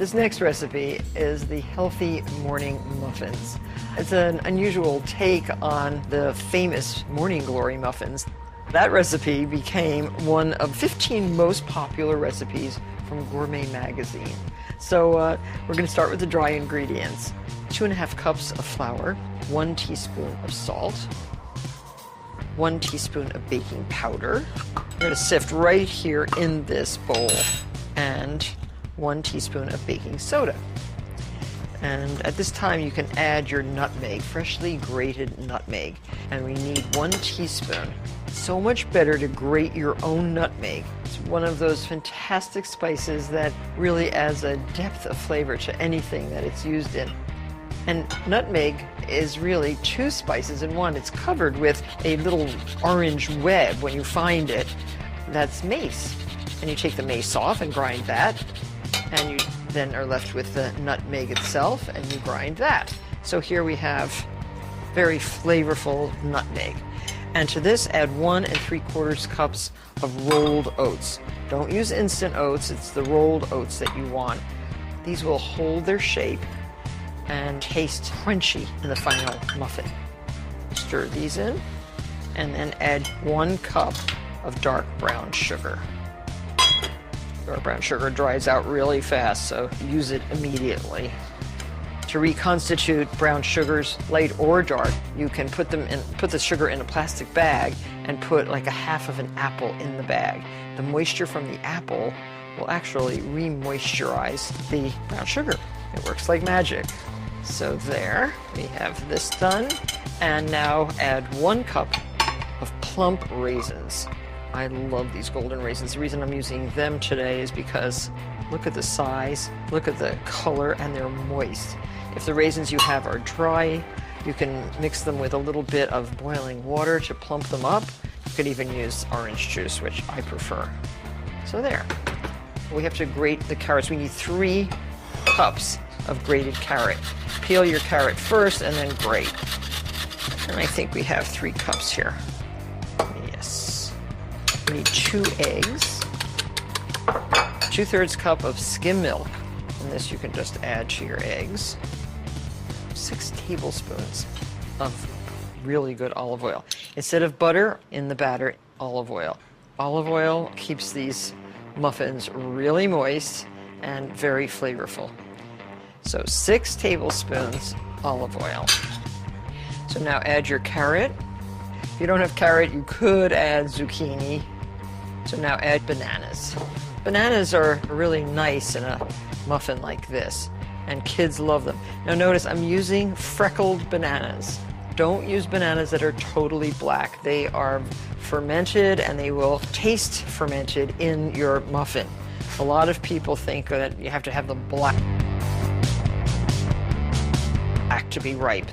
This next recipe is the healthy morning muffins. It's an unusual take on the famous Morning Glory muffins. That recipe became one of 15 most popular recipes from Gourmet magazine. So we're going to start with the dry ingredients. 2½ cups of flour, 1 teaspoon of salt, 1 teaspoon of baking powder. I'm going to sift right here in this bowl, and 1 teaspoon of baking soda. And at this time you can add your nutmeg, freshly grated nutmeg. And we need 1 teaspoon. So much better to grate your own nutmeg. It's one of those fantastic spices that really adds a depth of flavor to anything that it's used in. And nutmeg is really 2 spices in one. It's covered with a little orange web when you find it. That's mace. And you take the mace off and grind that. And you then are left with the nutmeg itself, and you grind that. So here we have very flavorful nutmeg. And to this, add 1 3/4 cups of rolled oats. Don't use instant oats, it's the rolled oats that you want. These will hold their shape and taste crunchy in the final muffin. Stir these in, and then add 1 cup of dark brown sugar. Dark brown sugar dries out really fast, so use it immediately. To reconstitute brown sugars, light or dark, you can put the sugar in a plastic bag and put like 1/2 of an apple in the bag. The moisture from the apple will actually re-moisturize the brown sugar. It works like magic. So there, we have this done. And now add 1 cup of plump raisins. I love these golden raisins. The reason I'm using them today is because look at the size, look at the color, and they're moist. If the raisins you have are dry, you can mix them with a little bit of boiling water to plump them up. You could even use orange juice, which I prefer. So there. We have to grate the carrots. We need 3 cups of grated carrot. Peel your carrot first and then grate. And I think we have 3 cups here. Yes. We need 2 eggs, 2/3 cup of skim milk, and this you can just add to your eggs, 6 tablespoons of really good olive oil. Instead of butter in the batter, olive oil. Olive oil keeps these muffins really moist and very flavorful. So 6 tablespoons olive oil. So now add your carrot. If you don't have carrot, you could add zucchini. So now add bananas. Bananas are really nice in a muffin like this, and kids love them. Now notice I'm using freckled bananas. Don't use bananas that are totally black. They are fermented and they will taste fermented in your muffin. A lot of people think that you have to have them black to be ripe.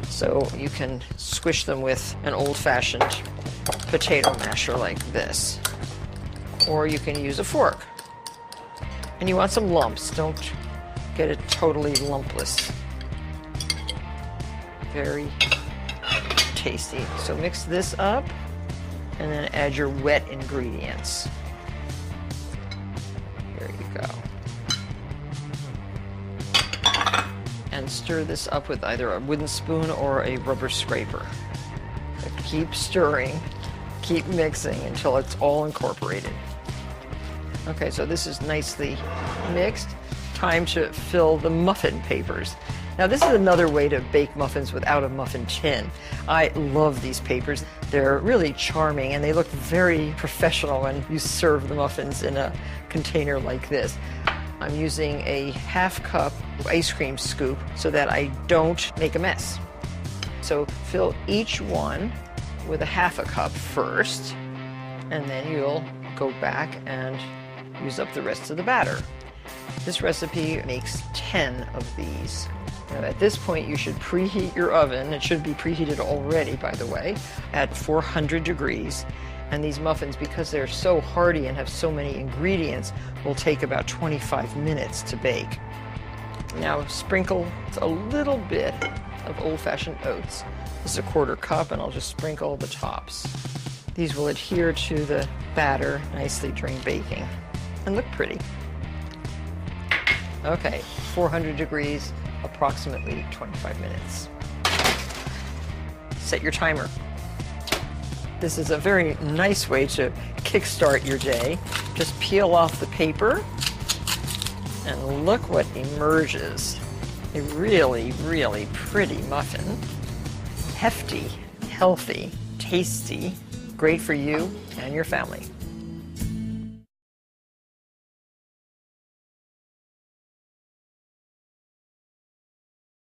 So you can squish them with an old-fashioned potato masher like this. Or you can use a fork. And you want some lumps. Don't get it totally lumpless. Very tasty. So mix this up and then add your wet ingredients. There you go. And stir this up with either a wooden spoon or a rubber scraper. So keep stirring, keep mixing until it's all incorporated. Okay, so this is nicely mixed. Time to fill the muffin papers. Now this is another way to bake muffins without a muffin tin. I love these papers. They're really charming and they look very professional when you serve the muffins in a container like this. I'm using a 1/2 cup ice cream scoop so that I don't make a mess. So fill each one with a 1/2 cup first, and then you'll go back and use up the rest of the batter. This recipe makes 10 of these. Now at this point you should preheat your oven. It should be preheated already, by the way, at 400 degrees. And these muffins, because they're so hearty and have so many ingredients, will take about 25 minutes to bake. Now sprinkle a little bit of old-fashioned oats. This is a 1/4 cup, and I'll just sprinkle the tops. These will adhere to the batter nicely during baking and look pretty. Okay, 400 degrees, approximately 25 minutes. Set your timer. This is a very nice way to kickstart your day. Just peel off the paper and look what emerges. A really, really pretty muffin. Hefty, healthy, tasty, great for you and your family.